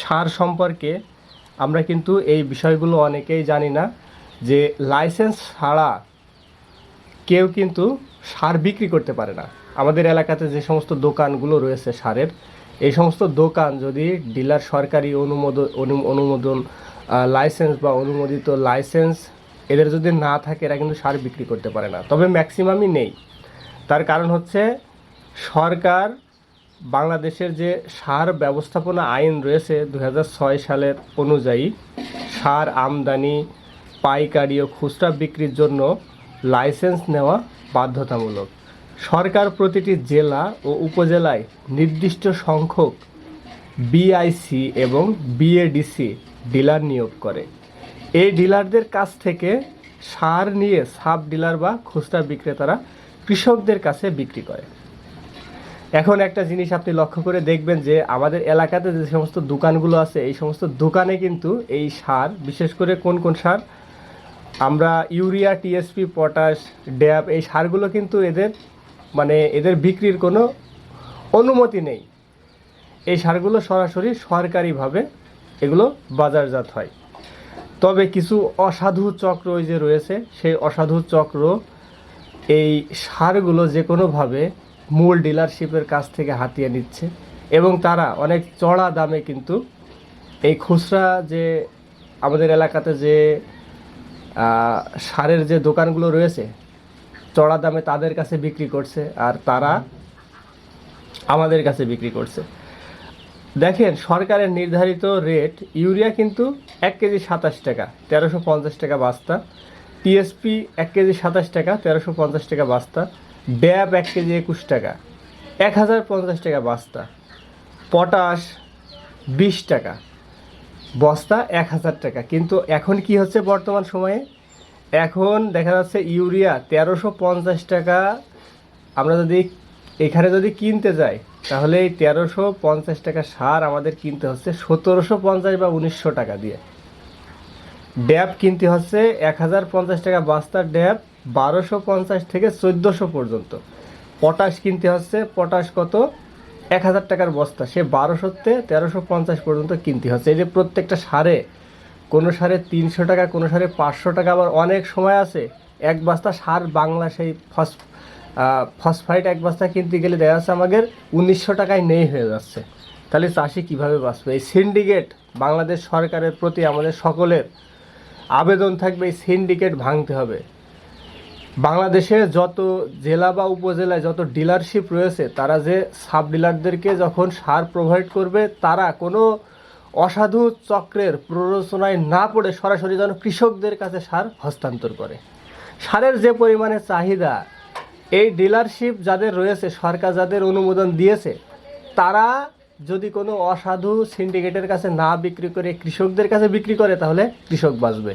সার সম্পর্কে আমরা কিন্তু এই বিষয়গুলো অনেকেই জানি না যে লাইসেন্স ছাড়া কেউ কিন্তু সার বিক্রি করতে পারে না। আমাদের এলাকাতে যে সমস্ত দোকানগুলো রয়েছে সারের, এই সমস্ত দোকান যদি ডিলার সরকারি অনুমোদন লাইসেন্স বা অনুমোদিত লাইসেন্স এদের যদি না থাকে, এরা কিন্তু সার বিক্রি করতে পারে না। তবে ম্যাক্সিমামই নেই। তার কারণ হচ্ছে সরকার বাংলাদেশের যে সার ব্যবস্থাপনা আইন রয়েছে 2006 সালের অনুযায়ী সার আমদানি, পাইকারি ও খুচরা বিক্রির জন্য লাইসেন্স নেওয়া বাধ্যতামূলক। সরকার প্রতিটি জেলা ও উপজেলায় নির্দিষ্ট সংখ্যক বিআইসি এবং বিএডিসি ডিলার নিয়োগ করে। এই ডিলারদের কাছ থেকে সার নিয়ে সাব ডিলার বা খুচরা বিক্রেতারা কৃষকদের কাছে বিক্রি করে। এখন একটা জিনিস আপনি লক্ষ্য করে দেখবেন যে আমাদের এলাকাতে যে সমস্ত দোকানগুলো আছে, এই সমস্ত দোকানে কিন্তু এই সার, বিশেষ করে কোন কোন সার, আমরা ইউরিয়া, টিএসপি, পটাশ, ড্যাপ, এই সারগুলো কিন্তু এদের বিক্রির কোনো অনুমতি নেই। এই সারগুলো সরাসরি সরকারিভাবে এগুলো বাজারজাত হয়। তবে কিছু অসাধু চক্র যে রয়েছে, সেই অসাধু চক্র এই সারগুলো যে কোনোভাবে মূল ডিলারশিপের কাছ থেকে হাতিয়ে নিচ্ছে এবং তারা অনেক চড়া দামে কিন্তু এই খুচরা যে আমাদের এলাকাতে যে সারের যে দোকানগুলো রয়েছে, চড়া দামে তাদের কাছে বিক্রি করছে আর তারা আমাদের কাছে বিক্রি করছে। দেখেন, সরকারের নির্ধারিত রেট ইউরিয়া কিন্তু 1 কেজি 27 টাকা, 1350 টাকা বস্তা। টিএসপি 1 কেজি 27 টাকা, 1350 টাকা বস্তা। ড্যাব 1 কেজি 21 টাকা, 1050 টাকা বস্তা। পটাশ 20 টাকা বস্তা, 1000 টাকা। কিন্তু এখন কি হচ্ছে বর্তমান সময়ে, এখন দেখা যাচ্ছে ইউরিয়া 1350 টাকা। আমরা যদি এখানে কিনতে যাই, তাহলে এই 1350 টাকা সার আমাদের কিনতে হচ্ছে 1750 বা 1900 টাকা দিয়ে। ড্যাব কিনতে হচ্ছে 1050 টাকা বস্তার ড্যাব, 1250 থেকে 1400 পর্যন্ত। পটাশ কিনতে হচ্ছে, পটাশ কত, 1000 টাকার বস্তা, সে 1200 থেকে 1350 পর্যন্ত কিনতে হচ্ছে। এই যে প্রত্যেকটা সারে, কোনো সারে 300 টাকা, কোনো সারে 500 টাকা, আবার অনেক সময় আছে এক বস্তা সার বাংলা সেই ফসফাইট এক বস্তা কিনতে গেলে দেখা যাচ্ছে আমাদের 1900 টাকায় নেই হয়ে যাচ্ছে। তাহলে চাষি কীভাবে বাঁচবে? এই সিন্ডিকেট, বাংলাদেশ সরকারের প্রতি আমাদের সকলের আবেদন থাকবে, এই সিন্ডিকেট ভাঙতে হবে। বাংলাদেশে যত জেলা বা উপজেলায় যত ডিলারশিপ রয়েছে, তারা যে সাব ডিলারদেরকে যখন সার প্রোভাইড করবে, তারা কোনো অসাধু চক্রের প্ররোচনায় না পড়ে সরাসরি যেন কৃষকদের কাছে সার হস্তান্তর করে। সারের যে পরিমাণে চাহিদা, এই ডিলারশিপ যাদের রয়েছে, সরকার যাদের অনুমোদন দিয়েছে, তারা যদি কোনো অসাধু সিন্ডিকেটের কাছে না বিক্রি করে কৃষকদের কাছে বিক্রি করে, তাহলে কৃষক বাঁচবে।